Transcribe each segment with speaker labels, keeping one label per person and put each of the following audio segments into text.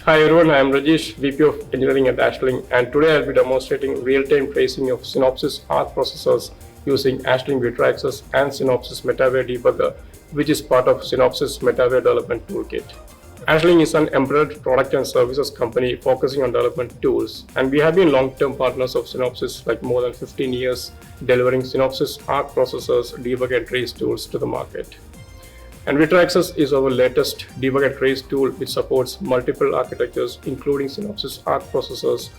Speaker 1: Hi everyone, I am Rajesh, VP of Engineering at Ashling, and today I'll be demonstrating real-time tracing of Synopsys ARC processors using Ashling Vitra-XS and Synopsys Metaware Debugger, which is part of Synopsys Metaware Development Toolkit. Ashling is an embedded product and services company focusing on development tools, and we have been long-term partners of Synopsys like more than 15 years, delivering Synopsys ARC processors, debug and trace tools to the market. And Vitra-XS is our latest debug and trace tool which supports multiple architectures including Synopsys ARC processors,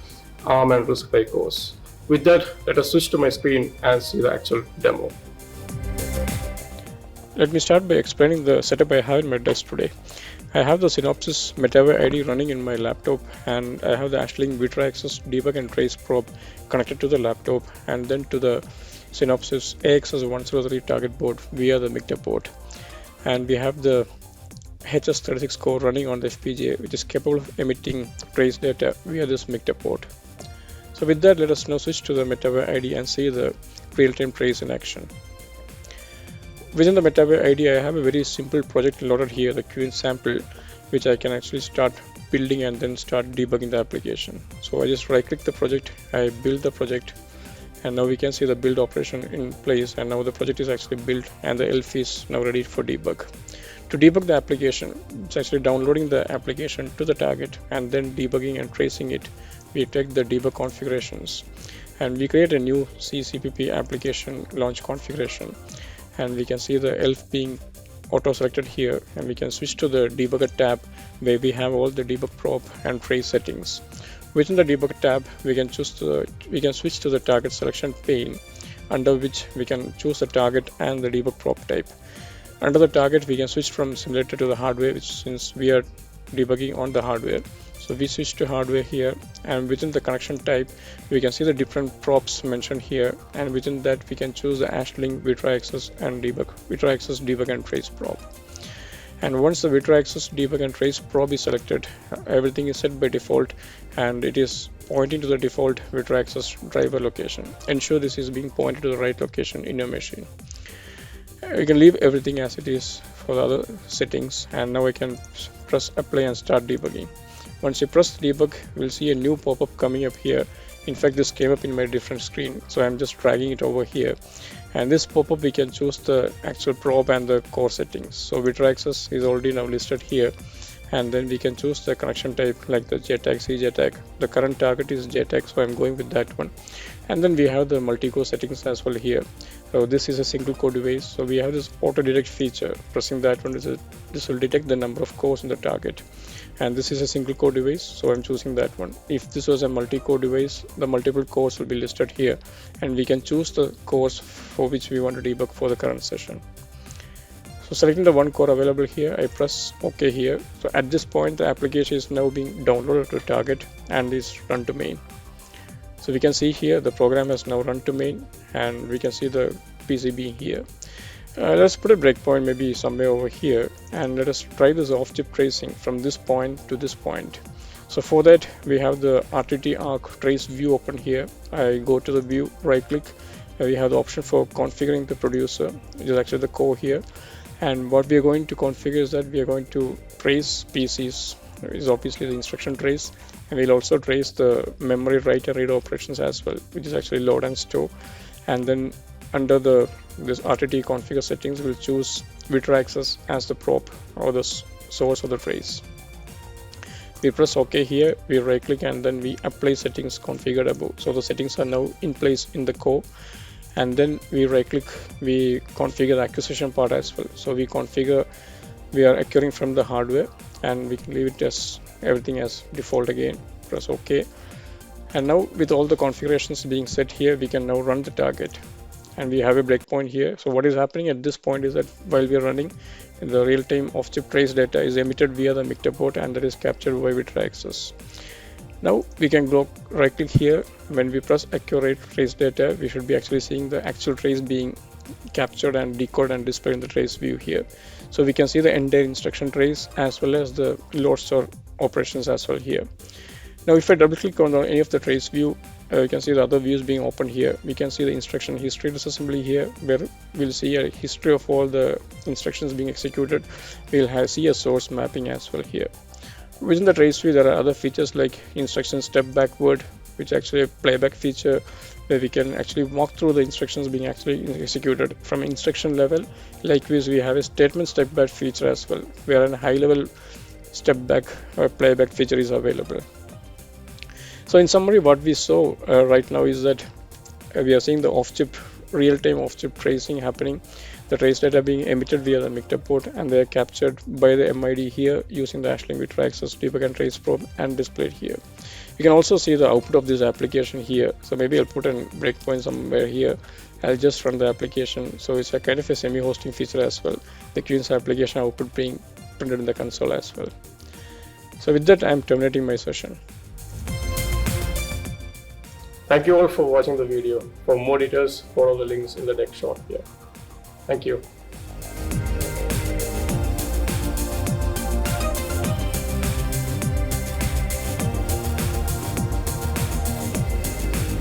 Speaker 1: ARM and RISC-V cores. With that, let us switch to my screen and see the actual demo.
Speaker 2: Let me start by explaining the setup I have in my desk today. I have the Synopsys Metaware ID running in my laptop, and I have the Ashling Vitra-XS debug and trace probe connected to the laptop and then to the Synopsys AXS103 target board via the MIGDA port. And we have the HS36 core running on the FPGA, which is capable of emitting trace data via this MIGDA port. So with that, let us now switch to the Metaware ID and see the real-time trace in action. Within the Metaware ID, I have a very simple project loaded here, the QN sample, which I can actually start building and then start debugging the application. So I just right-click the project, I build the project, and now we can see the build operation in place, and now the project is actually built and the ELF is now ready for debug. To debug the application, it's actually downloading the application to the target and then debugging and tracing it. We take the debug configurations and we create a new CCPP application launch configuration, and we can see the ELF being auto selected here, and we can switch to the debugger tab where we have all the debug probe and trace settings. Within the debug tab, we can switch to the target selection pane, under which we can choose the target and the debug probe type. Under the target, we can switch from simulator to the hardware, which since we are debugging on the hardware. So we switch to hardware here, and within the connection type, we can see the different props mentioned here, and within that we can choose the Ashling Vitra-XS and Vitra-XS debug and trace probe. And once the Vitra-XS debug and trace probe is selected, everything is set by default and it is pointing to the default Vitra-XS driver location. Ensure this is being pointed to the right location in your machine. You can leave everything as it is for the other settings, and now I can press apply and start debugging. Once you press debug, we'll see a new pop-up coming up here. In fact, this came up in my different screen, so I'm just dragging it over here. And this pop-up, we can choose the actual probe and the core settings. So Vitra-XS is already now listed here, and then we can choose the connection type like the JTAG, CJTAG. The current target is JTAG, so I'm going with that one. And then we have the multi-core settings as well here. So this is a single core device, so we have this auto detect feature. Pressing that one, this will detect the number of cores in the target. And this is a single core device, so I'm choosing that one. If this was a multi-core device, the multiple cores will be listed here, and we can choose the cores for which we want to debug for the current session. So selecting the one core available here, I press OK here. So at this point, the application is now being downloaded to target and is run to main. So we can see here the program has now run to main, and we can see the PCB here. Let's put a breakpoint maybe somewhere over here, and let us try this off-chip tracing from this point to this point. So for that, we have the RTT arc trace view open here. I go to the view, right click, we have the option for configuring the producer, which is actually the core here. And what we are going to configure is that we are going to trace PCs, is obviously the instruction trace, and we'll also trace the memory write and read operations as well, which is actually load and store. And then under this RTT configure settings, we'll choose Vitra-XS as the probe or the source of the trace. We press OK here, we right click, and then we apply settings configured above. So the settings are now in place in the core, and then we right click, we configure the acquisition part as well. So we are acquiring from the hardware, and we can leave it as everything as default again. Press OK, and now with all the configurations being set here, we can now run the target. And we have a breakpoint here. So what is happening at this point is that while we are running, the real-time off-chip trace data is emitted via the MIGDA port, and that is captured by Vitra-XS. Now we can go right click here. When we press accurate trace data, we should be actually seeing the actual trace being captured and decoded and displayed in the trace view here. So we can see the entire instruction trace as well as the load store operations as well here. Now if I double click on any of the trace view, you can see the other views being opened here. We can see the instruction history disassembly here, where we'll see a history of all the instructions being executed. We'll see a source mapping as well here. Within the trace view, there are other features like instruction step backward, which actually a playback feature where we can actually walk through the instructions being actually executed from instruction level. Likewise, we have a statement step back feature as well, where a high level step back or playback feature is available. So in summary, what we saw right now is that we are seeing the off-chip, real-time off-chip tracing happening. The trace data being emitted via the mixer port, and they are captured by the MID here using the Ashling Vitra-XS debug and trace probe and displayed here. You can also see the output of this application here. So maybe I'll put a breakpoint somewhere here. I'll just run the application. So it's a kind of a semi-hosting feature as well. The Queen's application output being printed in the console as well. So with that, I'm terminating my session.
Speaker 1: Thank you all for watching the video. For more details, follow the links in the next short here. Thank you.